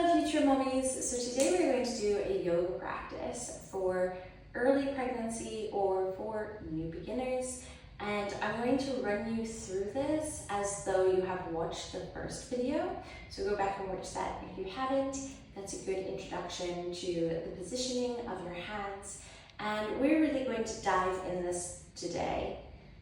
Hello future mummies. So today we're going to do a yoga practice for early pregnancy or for new beginners, and I'm going to run you through this as though you have watched the first video. So go back and watch that if you haven't. That's a good introduction to the positioning of your hands, and we're really going to dive in this today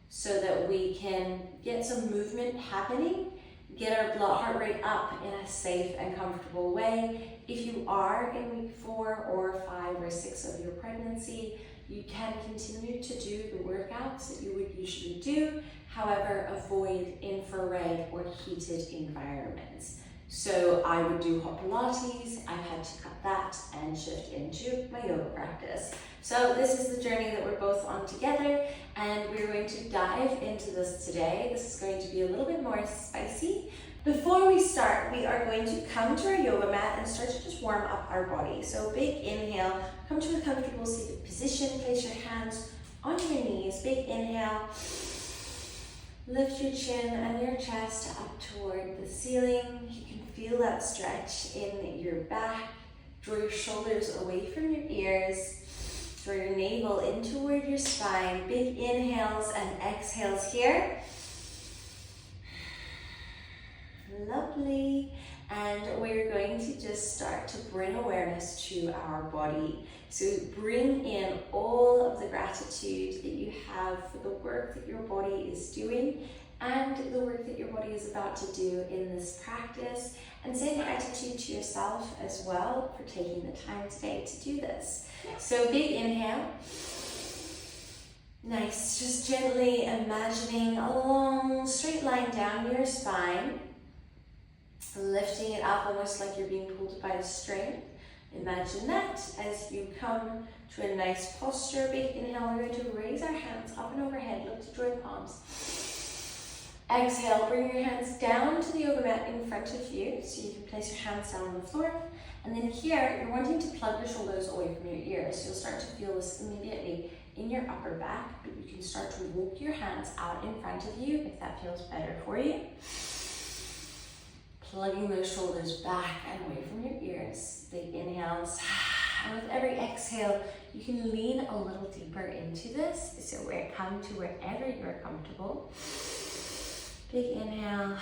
so that we can get some movement happening, get our heart rate up in a safe and comfortable way. If you are in week 4 or 5 or 6 of your pregnancy, you can continue to do the workouts that you would usually do. However, avoid infrared or heated environments. So I would do hot Pilates. I've had to cut that and shift into my yoga practice. So this is the journey that we're both on together, and we're going to dive into this today. This is going to be a little bit more spicy. Before we start, we are going to come to our yoga mat and start to just warm up our body. So big inhale, come to a comfortable seated position, place your hands on your knees, big inhale. Lift your chin and your chest up toward the ceiling. You can feel that stretch in your back. Draw your shoulders away from your ears. Draw your navel in toward your spine. Big inhales and exhales here. Lovely. And we're going to just start to bring awareness to our body. So bring in all of the gratitude that you have for the work that your body is doing and the work that your body is about to do in this practice. And send gratitude to yourself as well for taking the time today to do this. So big inhale. Nice. Just gently imagining a long straight line down your spine. Lifting it up almost like you're being pulled by a string. Imagine that as you come to a nice posture. Big inhale, we're going to raise our hands up and overhead. Look to join palms. Exhale, bring your hands down to the yoga mat in front of you, so you can place your hands down on the floor. And then here, you're wanting to plug your shoulders away from your ears. You'll start to feel this immediately in your upper back, but you can start to walk your hands out in front of you if that feels better for you. Plugging those shoulders back and away from your ears. Big inhales. And with every exhale, you can lean a little deeper into this. So come to wherever you're comfortable. Big inhale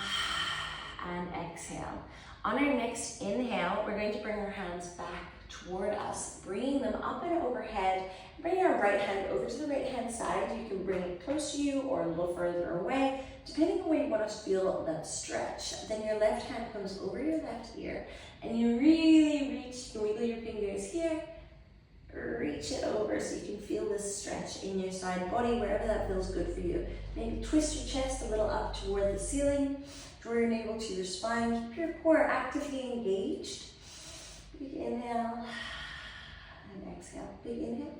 and exhale. On our next inhale, we're going to bring our hands back toward us, bringing them up and overhead. Bring our right hand over to the right hand side. You can bring it close to you or a little further away, depending on where you want to feel that stretch. Then your left hand comes over your left ear, and you really reach, you can wiggle your fingers here, reach it over so you can feel this stretch in your side body, wherever that feels good for you. Maybe twist your chest a little up toward the ceiling, draw your navel to your spine, keep your core actively engaged. Big inhale and exhale. Big inhale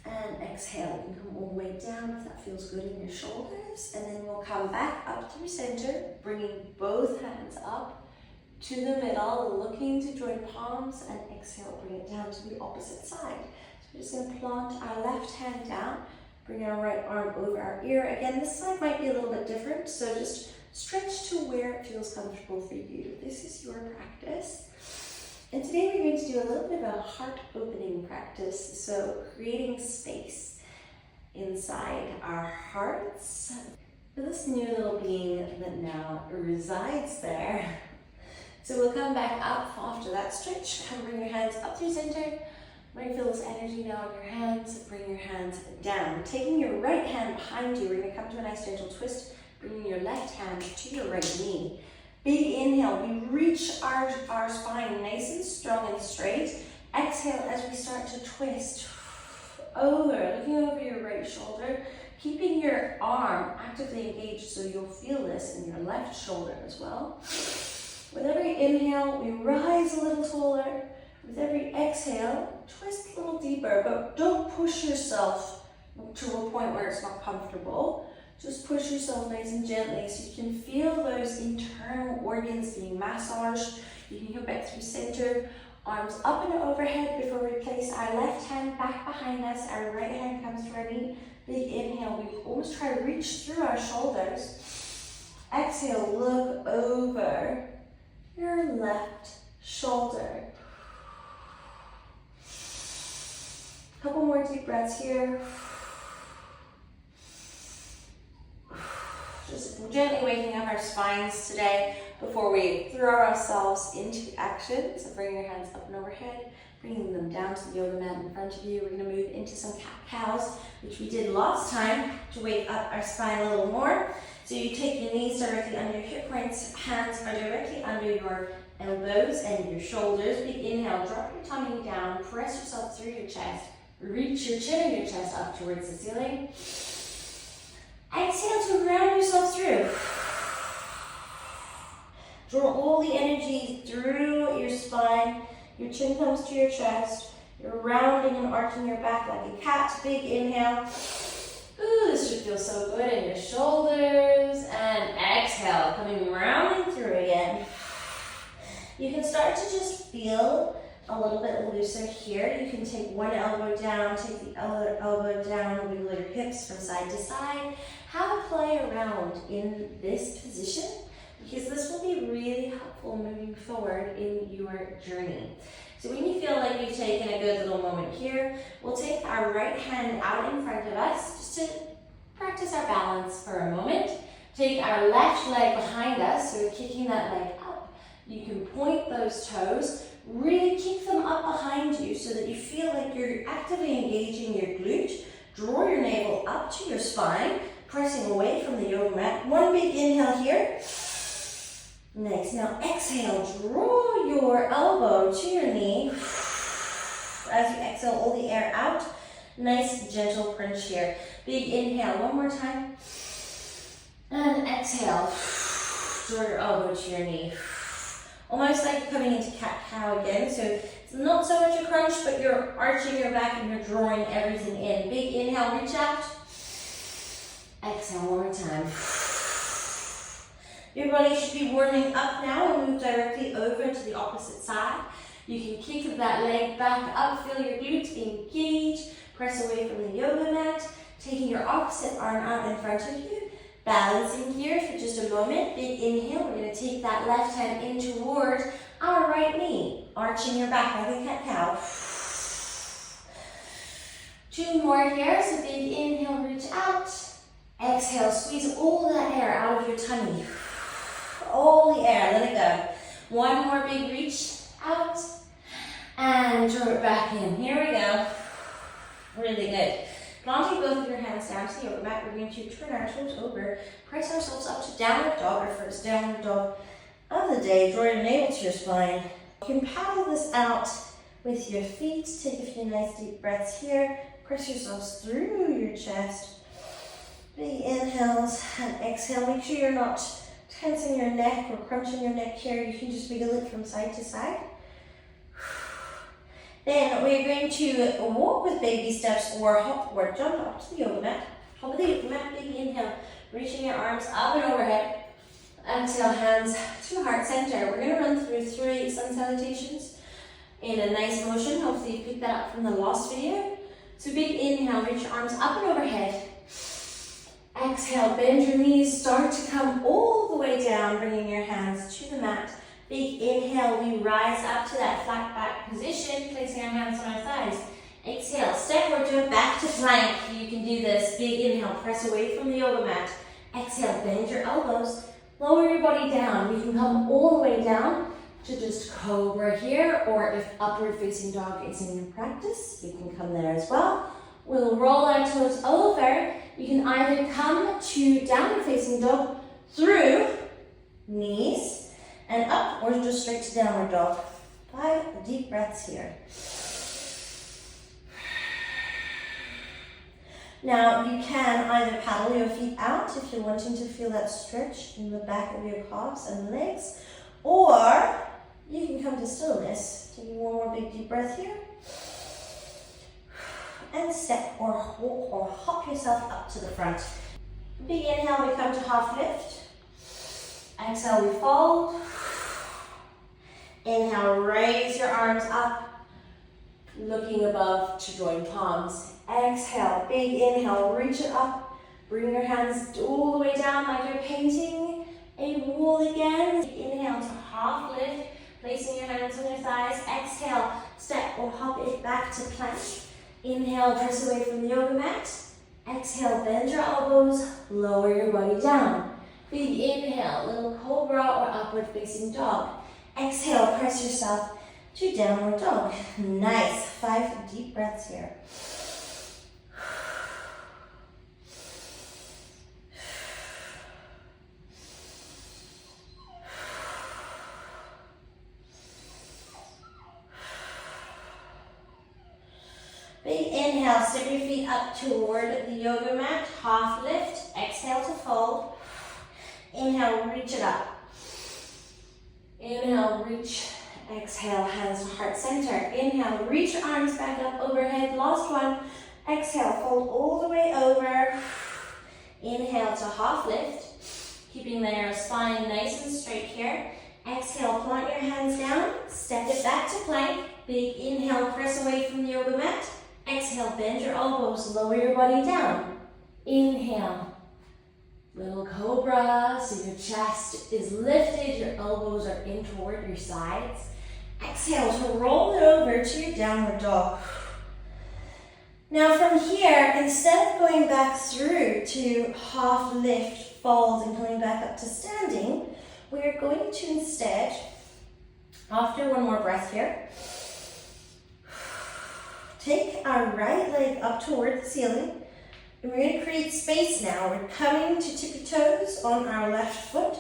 and exhale. You can come all the way down if that feels good in your shoulders, and then we'll come back up through center, bringing both hands up to the middle, looking to join palms, and exhale, bring it down to the opposite side. So we're just going to plant our left hand down, bring our right arm over our ear. Again, this side might be a little bit different, so just stretch to where it feels comfortable for you. This is your practice. And today we're going to do a little bit of a heart opening practice, so creating space inside our hearts for this new little being that now resides there. So we'll come back up after that stretch. Come bring your hands up through center. You might feel this energy now in your hands. Bring your hands down. Taking your right hand behind you, we're going to come to a nice gentle twist, bringing your left hand to your right knee. Big inhale, we reach our spine nice and strong and straight. Exhale as we start to twist over, looking over your right shoulder, keeping your arm actively engaged so you'll feel this in your left shoulder as well. With every inhale, we rise a little taller. With every exhale, twist a little deeper, but don't push yourself to a point where it's not comfortable. Just push yourself nice and gently so you can feel those internal organs being massaged. You can come back through center, arms up and overhead before we place our left hand back behind us. Our right hand comes to our knee. Big inhale, we almost try to reach through our shoulders. Exhale, look over your left shoulder. A couple more deep breaths here. Just gently waking up our spines today before we throw ourselves into action. So bring your hands up and overhead, bringing them down to the yoga mat in front of you. We're going to move into some cat-cows, which we did last time to wake up our spine a little more. So you take your knees directly under your hip points, hands are directly under your elbows and your shoulders. Big inhale, drop your tummy down, press yourself through your chest, reach your chin and your chest up towards the ceiling. Exhale to ground yourself through. Draw all the energy through your spine. Your chin comes to your chest. You're rounding and arching your back like a cat. Big inhale. Ooh, this should feel so good in your shoulders. And exhale, coming rounding through again. You can start to just feel a little bit looser here. You can take one elbow down, take the other elbow down, wiggle your hips from side to side. Have a play around in this position because this will be really helpful moving forward in your journey. So when you feel like you've taken a good little moment here, we'll take our right hand out in front of us just to practice our balance for a moment. Take our left leg behind us, so we're kicking that leg up. You can point those toes, really kick them up behind you so that you feel like you're actively engaging your glute. Draw your navel up to your spine, pressing away from the yoga mat. One big inhale here. Nice. Now exhale, draw your elbow to your knee. As you exhale all the air out, nice gentle crunch here. Big inhale, one more time. And exhale, draw your elbow to your knee. Almost like coming into cat-cow again. So it's not so much a crunch, but you're arching your back and you're drawing everything in. Big inhale, reach out. Exhale one more time. Your body should be warming up now and move directly over to the opposite side. You can kick that leg back up, feel your glutes engage, press away from the yoga mat, taking your opposite arm out in front of you, balancing here for just a moment. Big inhale, we're going to take that left hand in towards our right knee, arching your back like a cat-cow. 2 more here, so big inhale, reach out. Exhale, squeeze all that air out of your tummy. All the air, let it go. 1 more big reach out and draw it back in. Here we go. Really good. Planting both of your hands down to the yoga mat, we're going to turn our toes over, press ourselves up to downward dog, our first downward dog of the day. Draw your navel to your spine. You can paddle this out with your feet. Take a few nice deep breaths here. Press yourselves through your chest. Big inhales and exhale. Make sure you're not tensing your neck or crunching your neck here. You can just wiggle it from side to side. Then we're going to walk with baby steps or hop or jump up to the yoga mat. Hop of the yoga mat, big inhale, reaching your arms up and overhead. Exhale, hands to heart center. We're going to run through 3 sun salutations in a nice motion. Hopefully you picked that up from the last video. So big inhale, reach your arms up and overhead. Exhale, bend your knees, start to come all the way down, bringing your hands to the mat. Big inhale, we rise up to that flat back position, placing our hands on our thighs. Exhale, step or jump back to plank. You can do this. Big inhale, press away from the yoga mat. Exhale, bend your elbows, lower your body down. You can come all the way down to just cobra here, or if upward facing dog is in your practice, you can come there as well. We'll roll our toes over. You can either come to downward facing dog through knees and up, or just straight to downward dog. 5 deep breaths here. Now you can either paddle your feet out if you're wanting to feel that stretch in the back of your calves and legs, or you can come to stillness. Taking 1 more big deep breath here. And step or walk or hop yourself up to the front. Big inhale, we come to half lift. Exhale, we fold. Inhale, raise your arms up, looking above to join palms. Exhale, big inhale, reach it up. Bring your hands all the way down like you're painting a wall again. Inhale to half lift, placing your hands on your thighs. Exhale, step or hop it back to plank. Inhale, press away from the yoga mat. Exhale, bend your elbows, lower your body down. Big inhale, little cobra or upward facing dog. Exhale, press yourself to downward dog. Nice. 5 deep breaths here. Big inhale, step your feet up toward the yoga mat, half lift, exhale to fold. Inhale, reach it up. Inhale, reach, exhale, hands to heart center. Inhale, reach your arms back up overhead, last one. Exhale, fold all the way over. Inhale to half lift, keeping the spine nice and straight here. Exhale, plant your hands down, step it back to plank. Big inhale, press away from the yoga mat. Exhale, bend your elbows, lower your body down. Inhale, little cobra, so your chest is lifted, your elbows are in toward your sides. Exhale to roll it over to your downward dog. Now from here, instead of going back through to half lift, fold, and coming back up to standing, we're going to instead, after one more breath here, take our right leg up toward the ceiling, and we're going to create space now. We're coming to tippy toes on our left foot,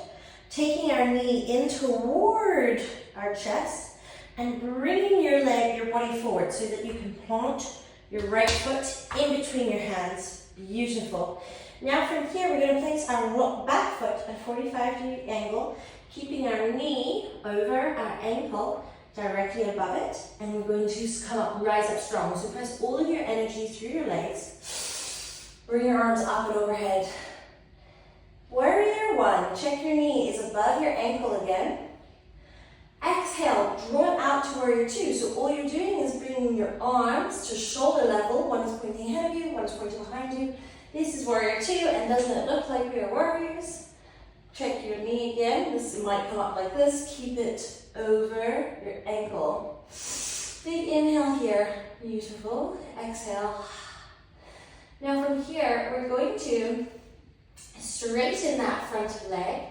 taking our knee in toward our chest, and bringing your body forward so that you can plant your right foot in between your hands. Beautiful. Now from here, we're going to place our back foot at a 45-degree angle, keeping our knee over our ankle, directly above it, and we're going to come up, rise up strong. So press all of your energy through your legs. Bring your arms up and overhead. Warrior one, check your knee is above your ankle again. Exhale, draw it out to warrior two. So all you're doing is bringing your arms to shoulder level. One is pointing ahead of you, one is pointing behind you. This is warrior two, and doesn't it look like we are warriors? Check your knee again. This might come up like this. Keep it over your ankle. Big inhale here. Beautiful. Exhale. Now from here, we're going to straighten that front leg.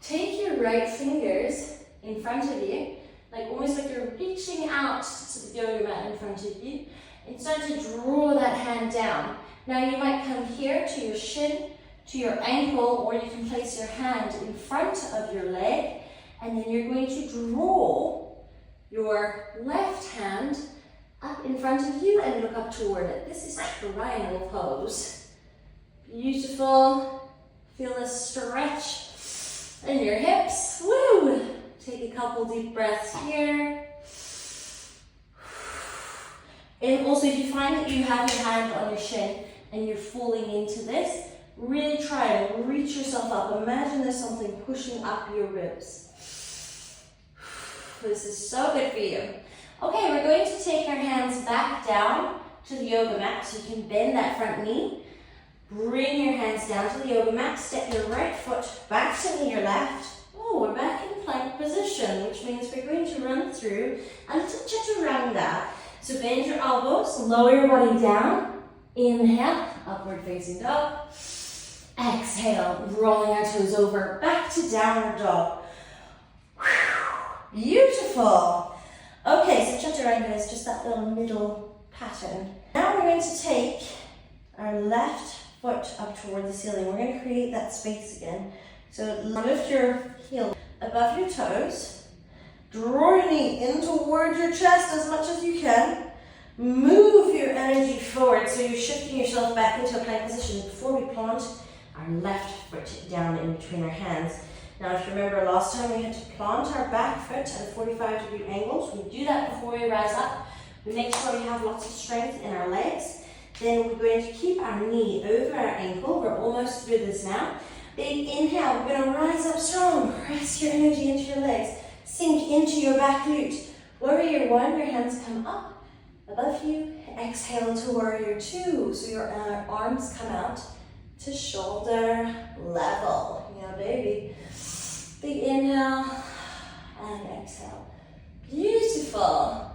Take your right fingers in front of you, like almost like you're reaching out to the yoga mat in front of you, and start to draw that hand down. Now you might come here to your shin, to your ankle, or you can place your hand in front of your leg, and then you're going to draw your left hand up in front of you and look up toward it. This is triangle pose. Beautiful. Feel a stretch in your hips. Woo! Take a couple deep breaths here. And also, if you find that you have your hand on your shin and you're falling into this, really try and reach yourself up. Imagine there's something pushing up your ribs. This is so good for you. Okay, we're going to take our hands back down to the yoga mat so you can bend that front knee. Bring your hands down to the yoga mat. Step your right foot back to your left. Oh, we're back in plank position, which means we're going to run through a little chaturanga. So bend your elbows, lower your body down. Inhale, upward facing dog. Exhale, rolling our toes over, back to downward dog. Beautiful. Okay, so chaturanga is just that little middle pattern. Now we're going to take our left foot up toward the ceiling. We're going to create that space again. So lift your heel above your toes. Draw your knee in toward your chest as much as you can. Move your energy forward so you're shifting yourself back into a plank position before we plant our left foot down in between our hands. Now, if you remember last time we had to plant our back foot at a 45-degree angle, so we do that before we rise up. We make sure we have lots of strength in our legs. Then we're going to keep our knee over our ankle. We're almost through this now. Big inhale, we're going to rise up strong. Press your energy into your legs. Sink into your back glute. Warrior one, your hands come up above you. Exhale to warrior two, so your arms come out to shoulder level. Yeah, baby. Big inhale. and exhale. Beautiful.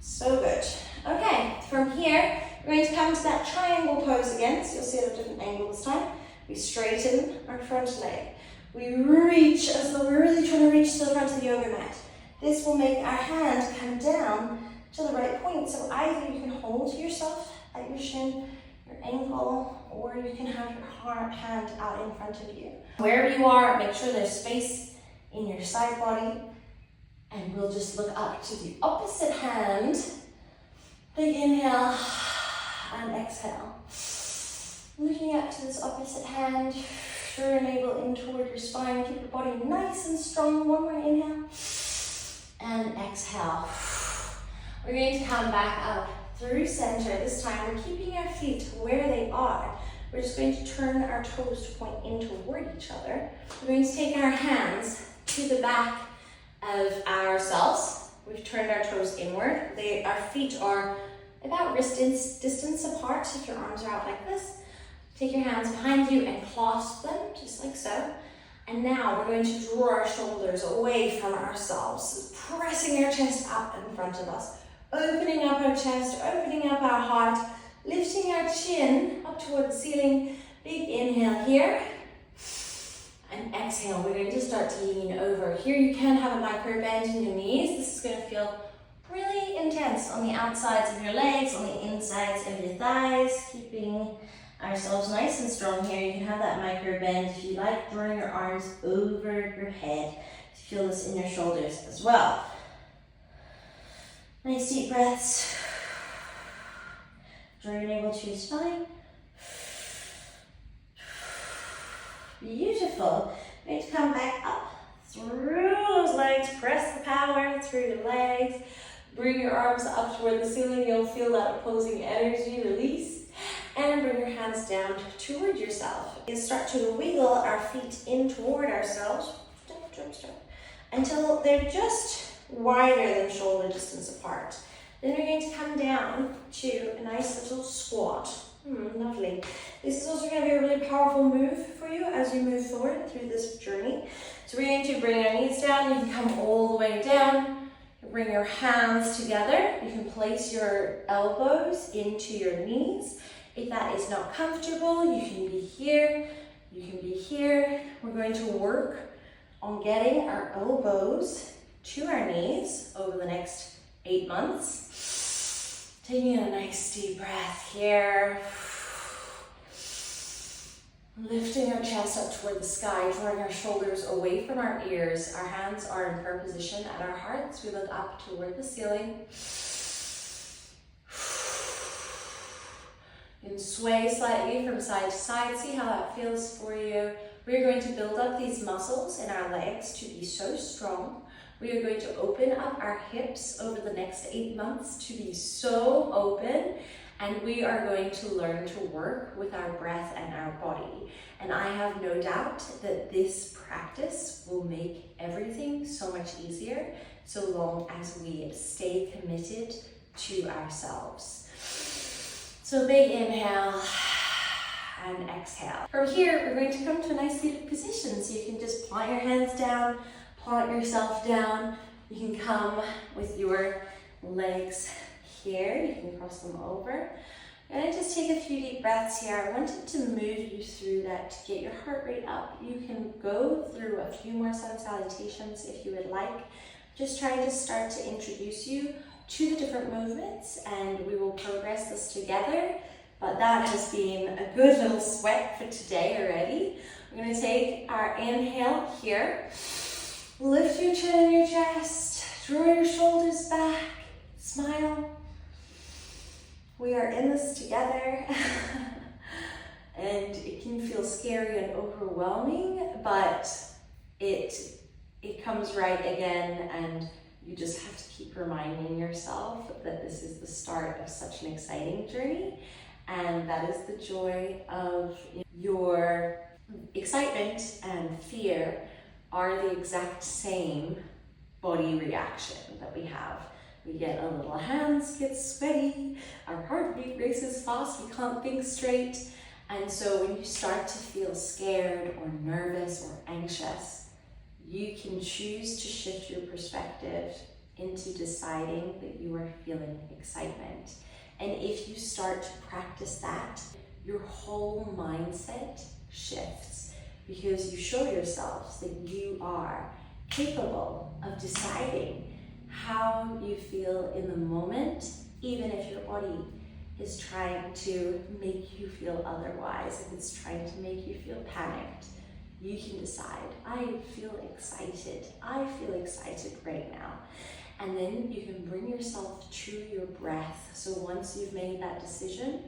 So good. Okay, from here, we're going to come to that triangle pose again. So you'll see it at a different angle this time. We straighten our front leg. We reach as though we're really trying to reach to the front of the yoga mat. This will make our hand come down to the right point. So either you can hold yourself at your shin, your ankle, or you can have your hand out in front of you. Wherever you are, make sure there's space in your side body. And we'll just look up to the opposite hand. Big inhale and exhale. Looking up to this opposite hand. Draw your navel in toward your spine. Keep your body nice and strong. One more inhale and exhale. We're going to come back up through center. This time we're keeping our feet where they are. We're just going to turn our toes to point in toward each other. We're going to take our hands to the back of ourselves. We've turned our toes inward. Our feet are about wrist distance apart if your arms are out like this. Take your hands behind you and clasp them, just like so. And now we're going to draw our shoulders away from ourselves, pressing our chest up in front of us, opening up our chest, opening up our heart, lifting our chin up toward the ceiling. Big inhale here. And exhale, we're going to start to lean over. Here you can have a micro bend in your knees. This is going to feel really intense on the outsides of your legs, on the insides of your thighs, keeping ourselves nice and strong here. You can have that micro bend if you like, drawing your arms over your head. Feel this in your shoulders as well. Nice deep breaths. Draw your navel to your spine. Beautiful. We're going to come back up through those legs. Press the power through the legs. Bring your arms up toward the ceiling. You'll feel that opposing energy release. And bring your hands down toward yourself. We'll start to wiggle our feet in toward ourselves until they're just wider than shoulder distance apart. Then we're going to come down to a nice little squat. Lovely. This is also going to be a really powerful move for you as you move forward through this journey. So we're going to bring our knees down. You can come all the way down. Bring your hands together. You can place your elbows into your knees. If that is not comfortable, you can be here. You can be here. We're going to work on getting our elbows to our knees over the next 8 months. Taking a nice deep breath here. Lifting our chest up toward the sky, drawing our shoulders away from our ears. Our hands are in prayer position at our hearts. We look up toward the ceiling. You can sway slightly from side to side. See how that feels for you. We're going to build up these muscles in our legs to be so strong. We are going to open up our hips over the next 8 months to be so open, and we are going to learn to work with our breath and our body. And I have no doubt that this practice will make everything so much easier so long as we stay committed to ourselves. So big inhale and exhale. From here, we're going to come to a nice seated position. So you can just plant your hands down, plant yourself down. You can come with your legs here. You can cross them over. I'm going to just take a few deep breaths here. I wanted to move you through that to get your heart rate up. You can go through a few more sun salutations if you would like. Just trying to start to introduce you to the different movements, and we will progress this together. But that has been a good little sweat for today already. We're going to take our inhale here. Lift your chin and your chest. Draw your shoulders back. Smile. We are in this together. And it can feel scary and overwhelming, but it comes right again, and you just have to keep reminding yourself that this is the start of such an exciting journey, and that is the joy of your excitement and fear are the exact same body reaction that we have. We get a little hands get sweaty, our heartbeat races fast, we can't think straight. And so when you start to feel scared or nervous or anxious, you can choose to shift your perspective into deciding that you are feeling excitement. And if you start to practice that, your whole mindset shifts because you show yourselves that you are capable of deciding how you feel in the moment, even if your body is trying to make you feel otherwise, if it's trying to make you feel panicked. You can decide, I feel excited right now. And then you can bring yourself to your breath. So once you've made that decision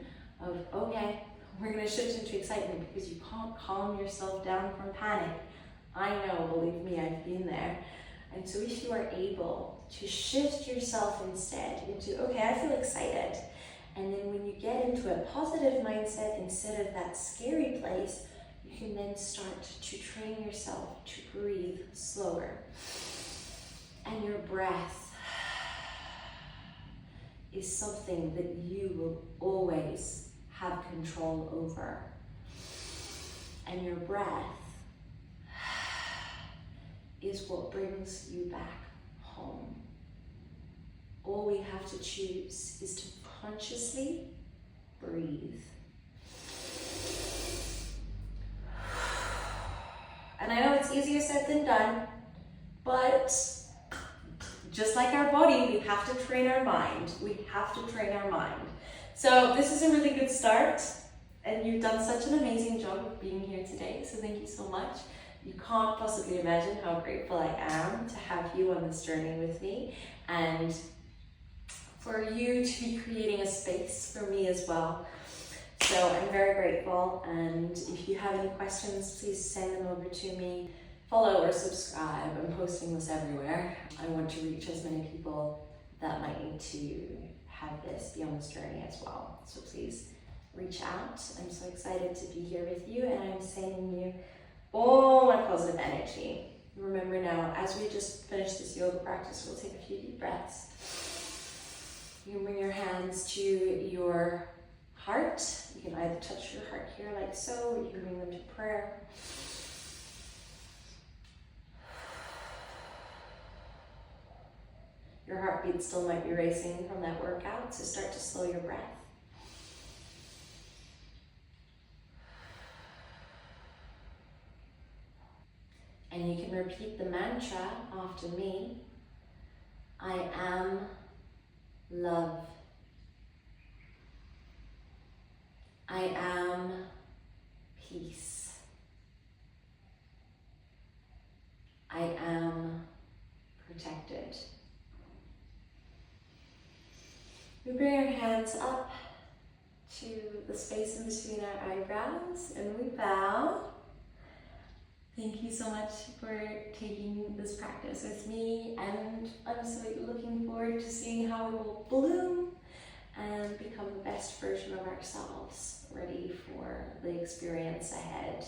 of, okay, we're gonna shift into excitement because you can't calm yourself down from panic. I know, believe me, I've been there. And so if you are able to shift yourself instead into, okay, I feel excited. And then when you get into a positive mindset instead of that scary place, you can then start to train yourself to breathe slower. And your breath is something that you will always have control over. And your breath is what brings you back home. All we have to choose is to consciously breathe. And I know it's easier said than done, but just like our body, we have to train our mind. We have to train our mind. So this is a really good start, and you've done such an amazing job of being here today, so thank you so much. You can't possibly imagine how grateful I am to have you on this journey with me, and for you to be creating a space for me as well. So I'm very grateful, and if you have any questions, please send them over to me. Follow or subscribe. I'm posting this everywhere. I want to reach as many people that might need to have this, be on this journey as well. So please reach out. I'm so excited to be here with you, and I'm sending you all my positive energy. Remember now, as we just finish this yoga practice, we'll take a few deep breaths. You can bring your hands to your heart. You can either touch your heart here like so, or you can bring them to prayer. Your heartbeat still might be racing from that workout, so start to slow your breath. And you can repeat the mantra after me. I am love. I am peace. I am protected. We bring our hands up to the space in between our eyebrows and we bow. Thank you so much for taking this practice with me, and I'm so looking forward to seeing how it will bloom and become the best version of ourselves, ready for the experience ahead.